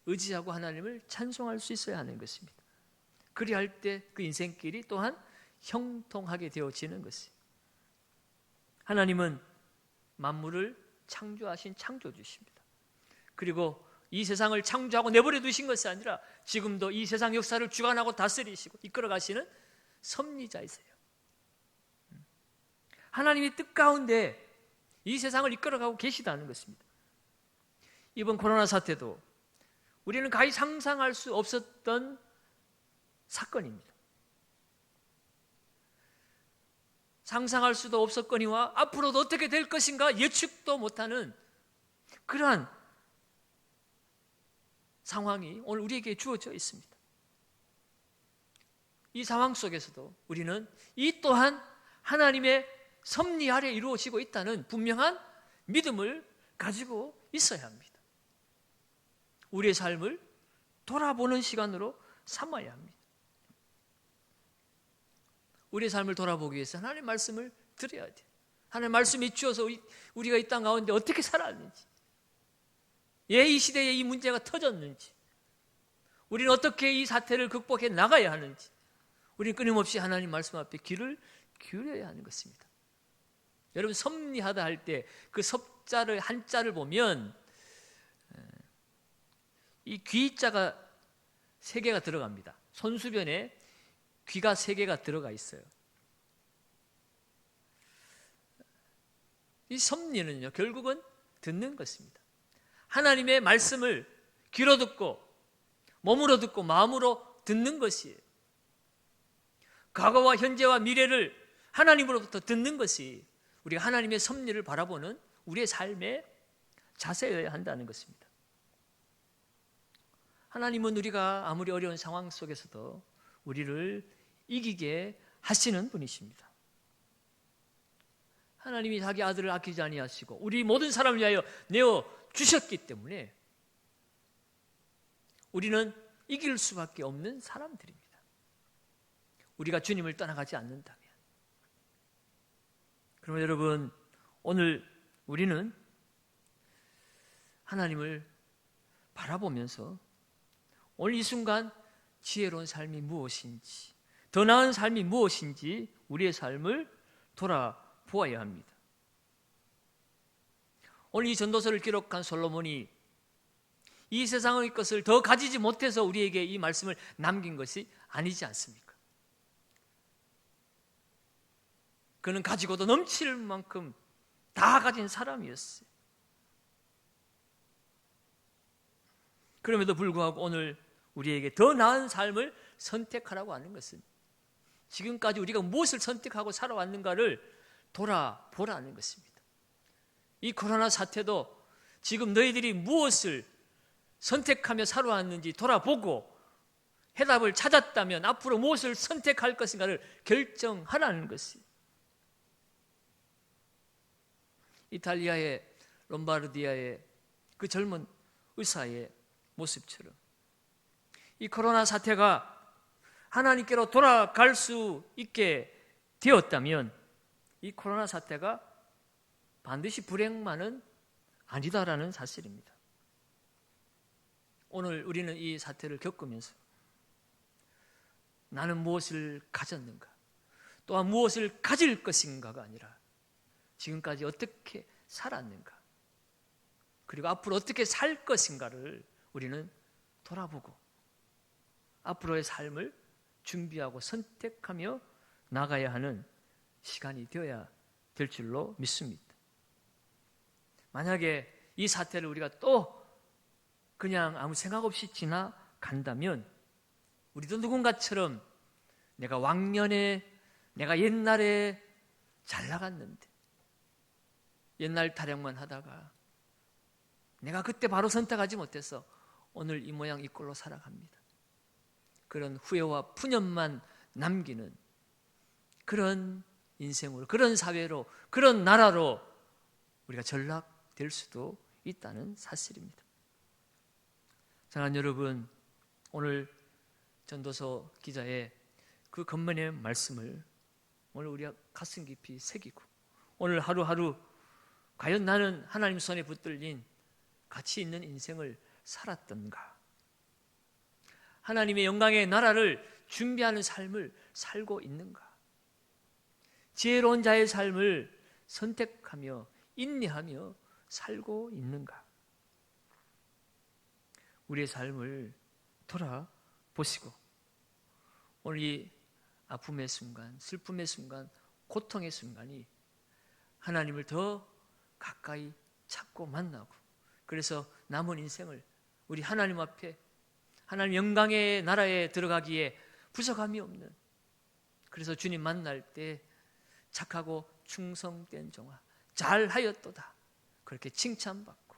의지하고 하나님을 찬송할 수 있어야 하는 것입니다. 그리할 때 그 인생길이 또한 형통하게 되어지는 것입니다. 하나님은 만물을 창조하신 창조주십니다. 그리고 이 세상을 창조하고 내버려 두신 것이 아니라 지금도 이 세상 역사를 주관하고 다스리시고 이끌어 가시는 섭리자이세요. 하나님의 뜻 가운데 이 세상을 이끌어가고 계시다는 것입니다. 이번 코로나 사태도 우리는 가히 상상할 수 없었던 사건입니다. 상상할 수도 없었거니와 앞으로도 어떻게 될 것인가 예측도 못하는 그러한 상황이 오늘 우리에게 주어져 있습니다. 이 상황 속에서도 우리는 이 또한 하나님의 섭리 아래 이루어지고 있다는 분명한 믿음을 가지고 있어야 합니다. 우리의 삶을 돌아보는 시간으로 삼아야 합니다. 우리의 삶을 돌아보기 위해서 하나님의 말씀을 드려야 돼요. 하나님의 말씀이 주어서 우리가 이 땅 가운데 어떻게 살았는지, 이 시대에 이 문제가 터졌는지, 우리는 어떻게 이 사태를 극복해 나가야 하는지 우리는 끊임없이 하나님 말씀 앞에 귀를 기울여야 하는 것입니다. 여러분, 섭리하다 할 때 그 섭자를 한자를 보면 이 귀자가 3개가 들어갑니다. 손수변에 귀가 3개가 들어가 있어요. 이 섭리는요, 결국은 듣는 것입니다. 하나님의 말씀을 귀로 듣고 몸으로 듣고 마음으로 듣는 것이에요. 과거와 현재와 미래를 하나님으로부터 듣는 것이 우리가 하나님의 섭리를 바라보는 우리의 삶의 자세여야 한다는 것입니다. 하나님은 우리가 아무리 어려운 상황 속에서도 우리를 이기게 하시는 분이십니다. 하나님이 자기 아들을 아끼지 아니하시고 우리 모든 사람을 위하여 내어 주셨기 때문에 우리는 이길 수밖에 없는 사람들입니다. 우리가 주님을 떠나가지 않는다면. 그러면 여러분, 오늘 우리는 하나님을 바라보면서 오늘 이 순간 지혜로운 삶이 무엇인지, 더 나은 삶이 무엇인지 우리의 삶을 돌아보아야 합니다. 오늘 이 전도서를 기록한 솔로몬이 이 세상의 것을 더 가지지 못해서 우리에게 이 말씀을 남긴 것이 아니지 않습니까? 그는 가지고도 넘칠 만큼 다 가진 사람이었어요. 그럼에도 불구하고 오늘 우리에게 더 나은 삶을 선택하라고 하는 것은 지금까지 우리가 무엇을 선택하고 살아왔는가를 돌아보라는 것입니다. 이 코로나 사태도 지금 너희들이 무엇을 선택하며 살아왔는지 돌아보고 해답을 찾았다면 앞으로 무엇을 선택할 것인가를 결정하라는 것이에요. 이탈리아의 롬바르디아의 그 젊은 의사의 모습처럼 이 코로나 사태가 하나님께로 돌아갈 수 있게 되었다면 이 코로나 사태가 반드시 불행만은 아니다라는 사실입니다. 오늘 우리는 이 사태를 겪으면서 나는 무엇을 가졌는가, 또한 무엇을 가질 것인가가 아니라 지금까지 어떻게 살았는가, 그리고 앞으로 어떻게 살 것인가를 우리는 돌아보고 앞으로의 삶을 준비하고 선택하며 나가야 하는 시간이 되어야 될 줄로 믿습니다. 만약에 이 사태를 우리가 또 그냥 아무 생각 없이 지나간다면 우리도 누군가처럼 내가 왕년에, 내가 옛날에 잘 나갔는데 옛날 타령만 하다가 내가 그때 바로 선택하지 못해서 오늘 이 모양 이 꼴로 살아갑니다. 그런 후회와 푸념만 남기는 그런 인생으로, 그런 사회로, 그런 나라로 우리가 전락될 수도 있다는 사실입니다. 사랑하는 여러분, 오늘 전도서 기자의 그 겉면의 말씀을 오늘 우리가 가슴 깊이 새기고 오늘 하루하루 과연 나는 하나님 손에 붙들린 가치 있는 인생을 살았던가, 하나님의 영광의 나라를 준비하는 삶을 살고 있는가, 지혜로운 자의 삶을 선택하며 인내하며 살고 있는가, 우리의 삶을 돌아보시고 오늘 이 아픔의 순간, 슬픔의 순간, 고통의 순간이 하나님을 더 가까이 찾고 만나고 그래서 남은 인생을 우리 하나님 앞에 하나님 영광의 나라에 들어가기에 부족함이 없는, 그래서 주님 만날 때 착하고 충성된 종아 잘하였도다 그렇게 칭찬받고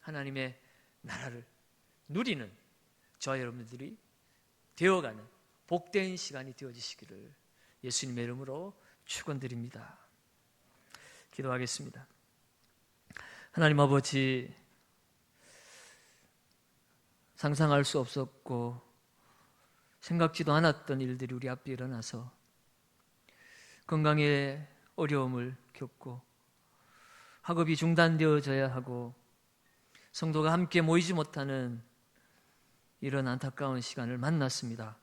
하나님의 나라를 누리는 저와 여러분들이 되어가는 복된 시간이 되어지시기를 예수님의 이름으로 축원드립니다. 기도하겠습니다. 하나님 아버지, 상상할 수 없었고 생각지도 않았던 일들이 우리 앞에 일어나서 건강에 어려움을 겪고 학업이 중단되어져야 하고 성도가 함께 모이지 못하는 이런 안타까운 시간을 만났습니다.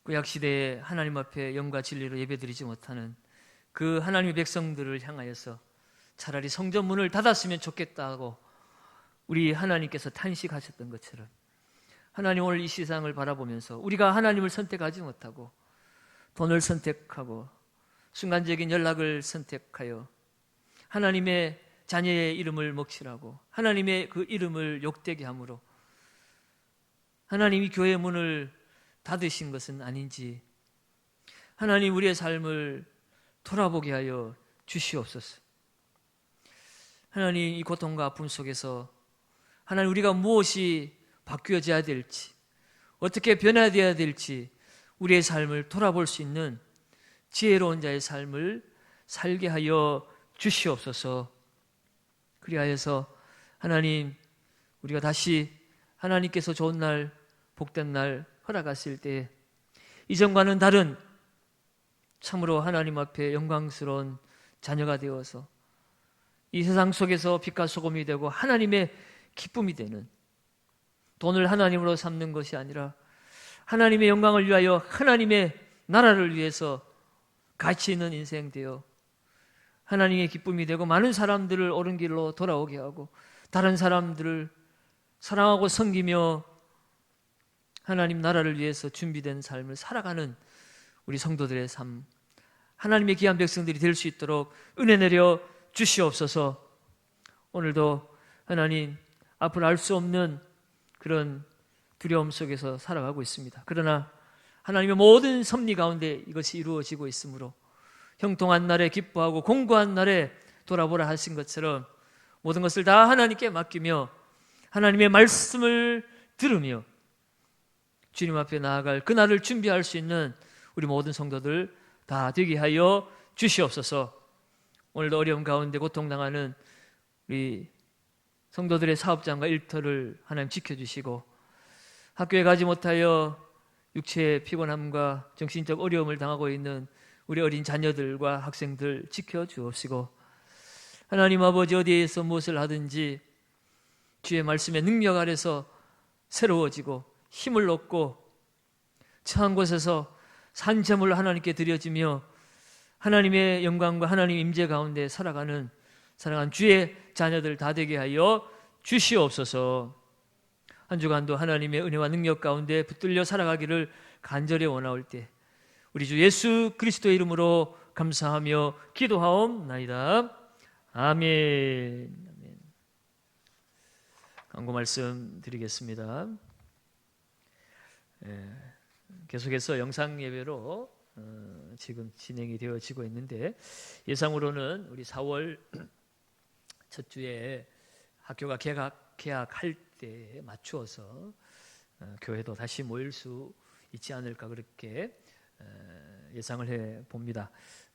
구약시대에 하나님 앞에 영과 진리로 예배드리지 못하는 그 하나님의 백성들을 향하여서 차라리 성전 문을 닫았으면 좋겠다고 우리 하나님께서 탄식하셨던 것처럼, 하나님 오늘 이 세상을 바라보면서 우리가 하나님을 선택하지 못하고 돈을 선택하고 순간적인 연락을 선택하여 하나님의 자녀의 이름을 먹칠하고 하나님의 그 이름을 욕되게 함으로 하나님이 교회 문을 닫으신 것은 아닌지, 하나님 우리의 삶을 돌아보게 하여 주시옵소서. 하나님 이 고통과 아픔 속에서 하나님 우리가 무엇이 바뀌어져야 될지, 어떻게 변화되어야 될지 우리의 삶을 돌아볼 수 있는 지혜로운 자의 삶을 살게 하여 주시옵소서. 그리하여서 하나님 우리가 다시 하나님께서 좋은 날, 복된 날 허락하실 때 이전과는 다른 참으로 하나님 앞에 영광스러운 자녀가 되어서 이 세상 속에서 빛과 소금이 되고 하나님의 기쁨이 되는, 돈을 하나님으로 삼는 것이 아니라 하나님의 영광을 위하여 하나님의 나라를 위해서 가치 있는 인생 되어 하나님의 기쁨이 되고 많은 사람들을 옳은 길로 돌아오게 하고 다른 사람들을 사랑하고 섬기며 하나님 나라를 위해서 준비된 삶을 살아가는 우리 성도들의 삶, 하나님의 귀한 백성들이 될 수 있도록 은혜 내려 주시옵소서. 오늘도 하나님 앞을 알 수 없는 그런 두려움 속에서 살아가고 있습니다. 그러나 하나님의 모든 섭리 가운데 이것이 이루어지고 있으므로 형통한 날에 기뻐하고 공고한 날에 돌아보라 하신 것처럼 모든 것을 다 하나님께 맡기며 하나님의 말씀을 들으며 주님 앞에 나아갈 그날을 준비할 수 있는 우리 모든 성도들 다 되게 하여 주시옵소서. 오늘도 어려움 가운데 고통당하는 우리 성도들의 사업장과 일터를 하나님 지켜주시고 학교에 가지 못하여 육체의 피곤함과 정신적 어려움을 당하고 있는 우리 어린 자녀들과 학생들 지켜주옵시고, 하나님 아버지 어디에서 무엇을 하든지 주의 말씀의 능력 아래서 새로워지고 힘을 얻고 처한 곳에서 산재물을 하나님께 드려지며 하나님의 영광과 하나님 임재 가운데 살아가는 사랑하는 주의 자녀들 다 되게 하여 주시옵소서. 한 주간도 하나님의 은혜와 능력 가운데 붙들려 살아가기를 간절히 원하올 때 우리 주 예수 그리스도의 이름으로 감사하며 기도하옵나이다. 아멘. 광고 말씀 드리겠습니다. 계속해서 영상 예배로 지금 진행이 되어지고 있는데, 예상으로는 우리 4월 첫 주에 학교가 개학할 때에 맞추어서 교회도 다시 모일 수 있지 않을까 그렇게 예상을 해 봅니다.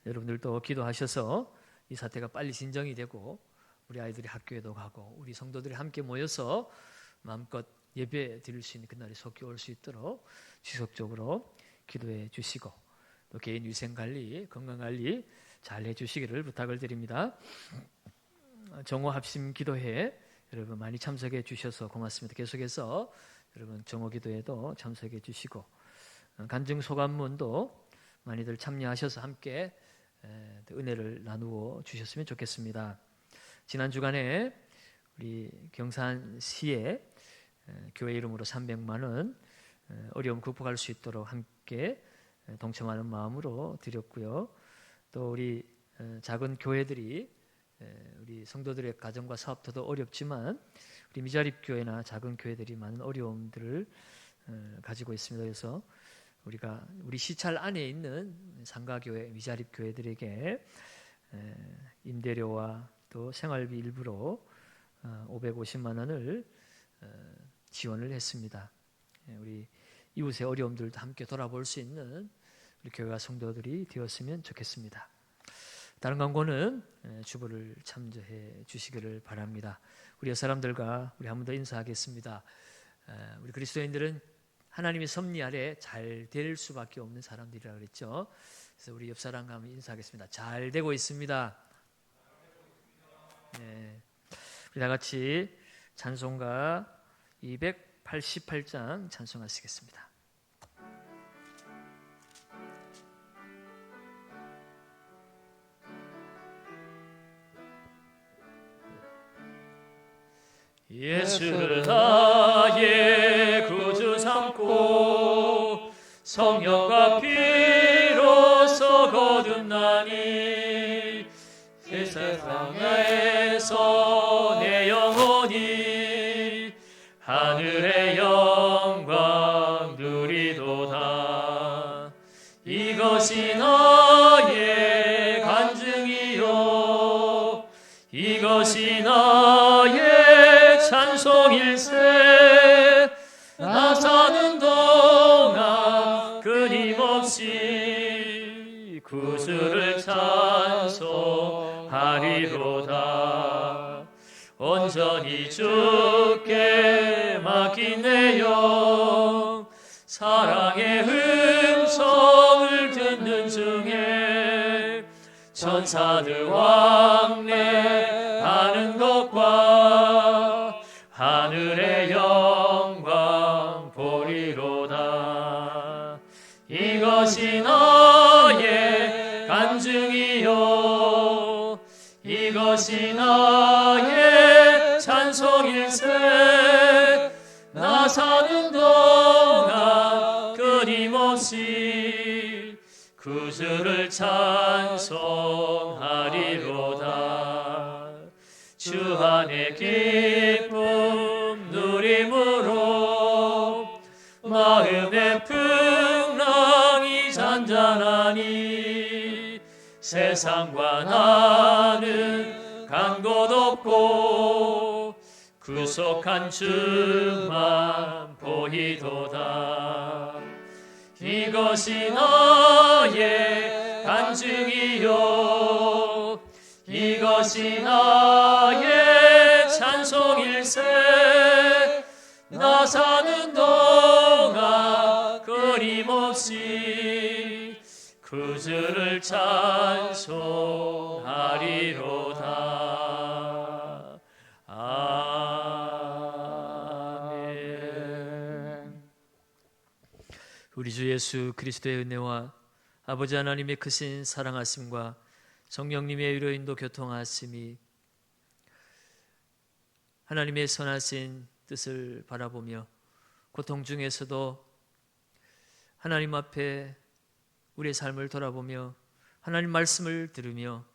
여러분들도 기도하셔서 이 사태가 빨리 진정이 되고 우리 아이들이 학교에도 가고 우리 성도들이 함께 모여서 마음껏 예배 드릴 수 있는 그날이 속히 올 수 있도록 지속적으로 기도해 주시고 또 개인 위생관리, 건강관리 잘 해주시기를 부탁을 드립니다. 정오 합심 기도회 여러분 많이 참석해 주셔서 고맙습니다. 계속해서 여러분 정오 기도회도 참석해 주시고 간증 소감문도 많이들 참여하셔서 함께 은혜를 나누어 주셨으면 좋겠습니다. 지난 주간에 우리 경산시에 교회 이름으로 300만 원 어려움 극복할 수 있도록 함께 동참하는 마음으로 드렸고요. 또 우리 작은 교회들이 우리 성도들의 가정과 사업도 어렵지만 우리 미자립 교회나 작은 교회들이 많은 어려움들을 가지고 있습니다. 그래서 우리가 우리 시찰 안에 있는 상가교회, 미자립 교회들에게 임대료와 또 생활비 일부로 550만 원을 지원을 했습니다. 우리 이웃의 어려움들도 함께 돌아볼 수 있는 우리 교회와 성도들이 되었으면 좋겠습니다. 다른 광고는 주보를 참조해 주시기를 바랍니다. 우리 옆사람들과 우리 한 번 더 인사하겠습니다. 우리 그리스도인들은 하나님의 섭리 아래 잘 될 수밖에 없는 사람들이라고 그랬죠. 그래서 우리 옆사람과 한번 인사하겠습니다. 잘 되고 있습니다. 네. 우리 다 같이 찬송가 288장 찬송하시겠습니다. 예수를 나의 구주 삼고 성령과 피로써 거듭나니 이 세상에서 내 영혼이 하늘의 영광 누리도다. 이것이 나의 간증이요 이것이 나의 찬송일세. 나 사는 동안 끊임없이 구주를 찬송하리로다. 온전히 주께 맡긴 내 영 사랑의 음성을 듣는 중에 천사들 왕래하는 것과 하늘의 영광 보리로다. 이것이 나의 간증이요 이것이 나의 찬송일세. 나 사는 동안 끊임없이 구주를 찬송하리로다. 주 안에 기쁨 누림으로 마음의 풍랑이 잔잔하니 세상과 나는 간 곳 없고 구속한 주만 보이도다. 이것이 나의 간증이요 이것이 나의 찬송일세. 나 사는 동안 끊임없이 구주를 찬송하리로다. 아멘. 우리 주 예수 그리스도의 은혜와 아버지 하나님의 크신 사랑하심과 성령님의 위로인도 교통하심이 하나님의 선하신 뜻을 바라보며 고통 중에서도 하나님 앞에 우리의 삶을 돌아보며 하나님 말씀을 들으며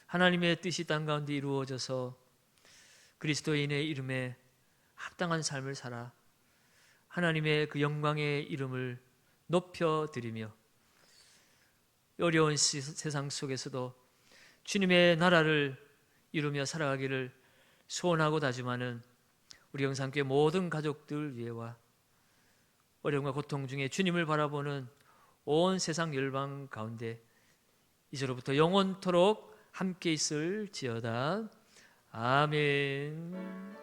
하나님의 뜻이 땅 가운데 이루어져서 그리스도인의 이름에 합당한 삶을 살아 하나님의 그 영광의 이름을 높여드리며 어려운 세상 속에서도 주님의 나라를 이루며 살아가기를 소원하고 다짐하는 우리 영상교회 모든 가족들 위해와 어려움과 고통 중에 주님을 바라보는 온 세상 열방 가운데 이제로부터 영원토록 함께 있을지어다. 아멘.